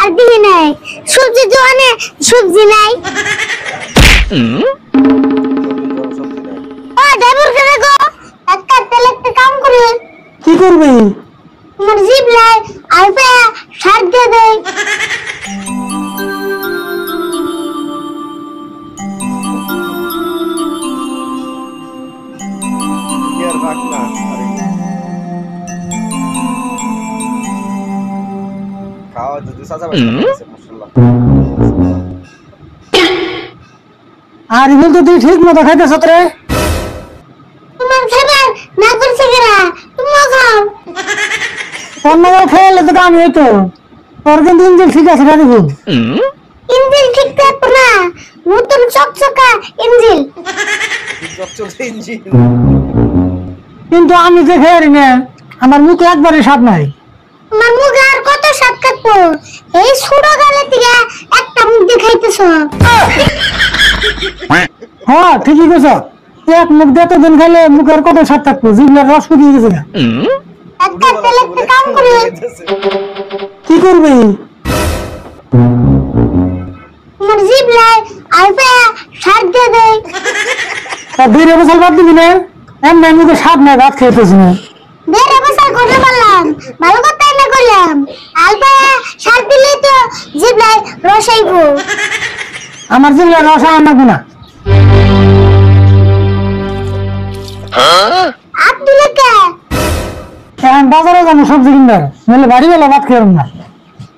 আর দিই নাই সবজি দোকানে সবজি নাই ও ড্রাইভার করে গো একটা তেল একটা কাম করে কি করবি তোমার জিভ লাই আলপে সার দিয়ে দে ইয়ার ভাগ না আরে খাওয়া যদি সাজা বাড়ি মাশাআল্লাহ আর বল তো তুই ঠিক মতো খাইতেছ রে তোমার খাবার না করছে কেরা তুমি খাও অন্য খেলে তো আমি হইতো তোর কিন্তু ইঞ্জিন ঠিক আছে না দেখুন ইঞ্জিন ঠিক থাকবে না নতুন চকচকা ইঞ্জিন চকচকে ইঞ্জিন কিন্তু আমি যে খেয়ারি না আমার মুখে একবারে স্বাদ নাই তোমার মুখে আর কত স্বাদ কাটবো এই ছোট গালে থেকে একটা মুখ দেখাইতেছ হ্যাঁ ঠিকই কইছ এক মুখ দিয়ে তো দিন খাইলে মুখের কত স্বাদ থাকবো জিভের রস শুকিয়ে গেছে না একটা তেল একটা কাম করে কি করবি তোমার জিভ লাই আলপে সার দিয়ে দে আর দুই বছর বাদ দিবি না এমনি মুখে স্বাদ নাই ভাত খাইতেছ না বেরে বসে করতে পারলাম ভালো কথাই না করলাম আলপে সার দিলে তো জিভ লাই রসাইবো আমার জিভের রস আমার না আব্দুল কে এখন বাজারে যাবো সবজি কিনবার নইলে বাড়ি গেলে ভাত খেলাম না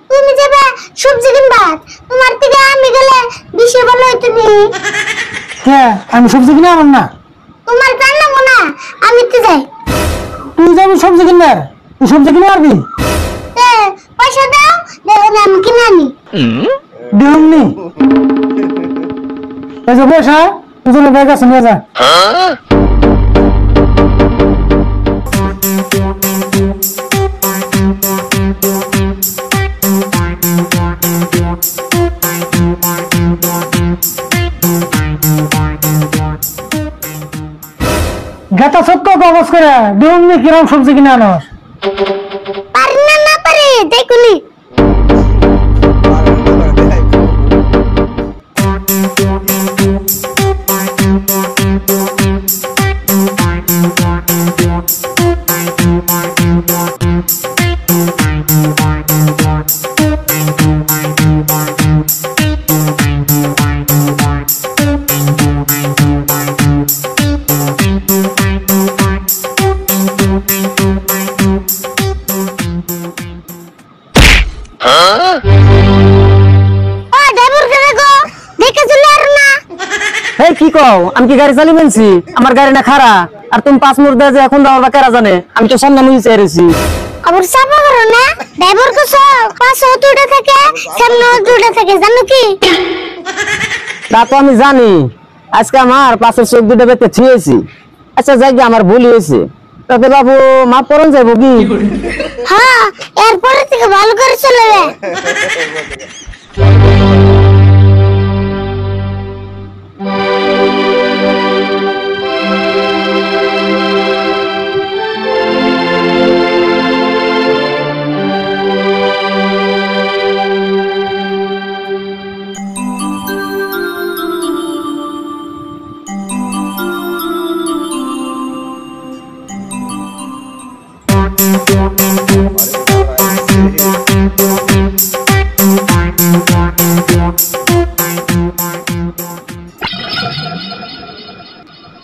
তুমি যাবে সবজি কিনবা তোমার থেকে আমি গেলে বেশি ভালো হইতো নি কে আমি সবজি কিনে আনলাম না তোমার জানা না আমি তো যাই তুই যাবি সবজি কিনবার তুই সবজি কিনে পারবি তে পয়সা দাও দেখো না আমি কিনে আনি দিহুমনি এই যে পয়সা তুই ব্যাগ আছে নিয়ে যা গাতা সত্য কাগজ করে দিহুমনি কিরম সবজি কিনে আনস পারি না না পারি দেখুনি কি কও আমি কি গাড়ি চালিয়ে বলছি আমার গাড়ি না খারা আর তুমি 5 মিনিট দিয়ে এখন দাও কারা জানে আমি তো সামনে মুই চাইছি আবার সাবা করো না ড্রাইভার কো পাশে দুটো থাকে সামনে দুটো থাকে জানো কি তা তো আমি জানি আজকে আমার পাশের চোখ দুটো বেতে থিয়েছি আচ্ছা জায়গা আমার ভুল হয়েছে তাতে বাবু মাপ করন যাবো কি হ্যাঁ এরপরে থেকে ভালো করে চলবে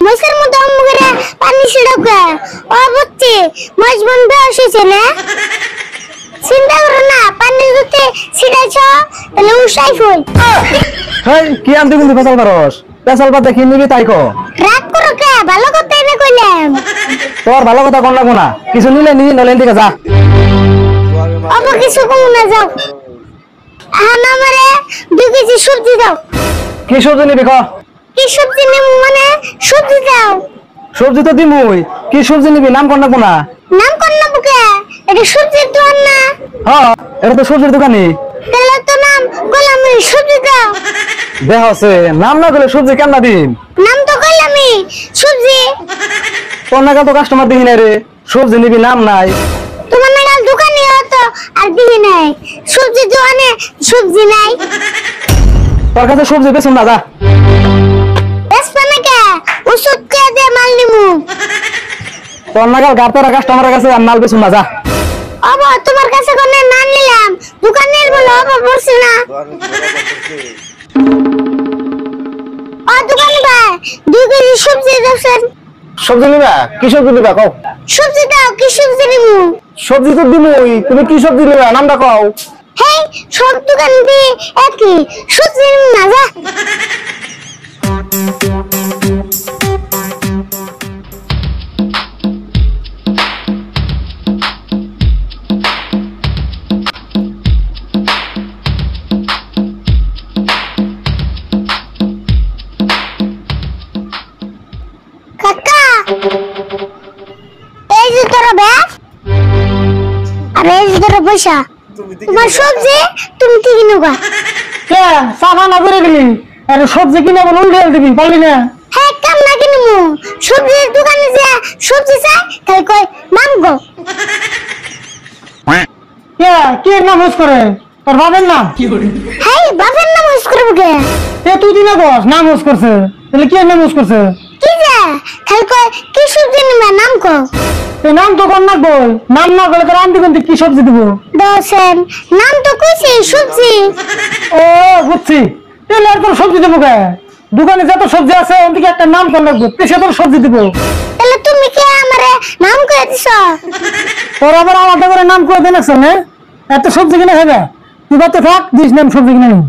মশার মধ্যে মুখে পানি ছিড়কে ও বুঝছি মাছ বন্ধ এসেছে না চিন্তা করো না পানি যদি ছিড়াইছ তাহলে উসাই ফুল হেই কি আনতে কিন্তু ফসল করস ফসল পাতে কি নিবি তাই কো রাগ করো কে ভালো কথা এনে কইলাম তোর ভালো কথা কোন লাগবো না কিছু নিলে নি নলেন দিকে যা অব কিছু কম না যাও আনা আমারে 2 কেজি সবজি দাও কি সবজি নিবি কো কি সবজি নেব মানে সবজি দাও সবজি তো দিমুই কি সবজি নিবি নাম কোন লাগবো না নাম কোন না বুকে এটা সবজির দোকান না হ্যাঁ এটা তো সবজির দোকানই তাহলে তো নাম গোলামি সবজি দাও দেহ আছে নাম না বলে সবজি কেন না দিন নাম তো গোলামি সবজি তোর নাগাল তো কাস্টমার দিহি না রে সবজি নিবি নাম নাই তোমার নাগাল দোকানে তো আর দিই নাই সবজি দোকানে সবজি নাই। তোর কাছে সবজি বেচুন না, যা। বেসপা নাকি ওষুধ কে দিয়ে মাল নিমু। তোর নাগাল গাড়তারা কাস্টমারের কাছে আর মাল বেচুন না, যা। বাবা তোমার কাছে কোনে না নিলাম, দোকানের বলে বাবা বলছি না। ও দোকান ভাই 2 কেজি সবজি দেন। সবজি নিবা? কি সবজি নিবা কও? সবজি দাও, কি সবজি নিমু? সবজি তো দিমই, তুমি কি সবজি নিবা নামটা কও। হেই সব দোকান দিয়ে একই সবজি নিমু না, যা। কাকা এই যে তোর ব্যাগ আর এই যে তোর পয়সা, তুমি দিকে তোমার সবজি তুমি কি কিনুবা? কে সাফা না করে গেলি আর সবজি কিনে বল উল্টে দিবি পারলি না? হ্যাঁ কাম না কিনুমু, সবজির দোকানে যে সবজি চাই তাই কই নাম গো। কে কে নাম হোস করে? তোর বাবার নাম? হেই বাবার নাম ইউজ করব কে? তুই দিনা বস নাম হোস করছে, তাহলে কে নাম হোস করছে? কি যে খালি কই কি সবজি নিবা নাম কো। এই নাম তো কর না বল, নাম না বলে তোর আন্টি কোনটি কি সবজি দিব? দোসেন নাম তো কইছি সবজি। ও বুঝছি, তাহলে আর তোর সবজি দেবো কে? দোকানে যত সবজি আছে ওর দিকে একটা নাম কর লাগবে, সে তোর সবজি দিব। তাহলে তুমি কে আমারে নাম কই দিছ? তোর আবার আলাদা করে নাম করে দেন আছে না? এত সবজি কিনে খাবে, তুই বাতে থাক, দিস নাম সবজি কিনে নিন।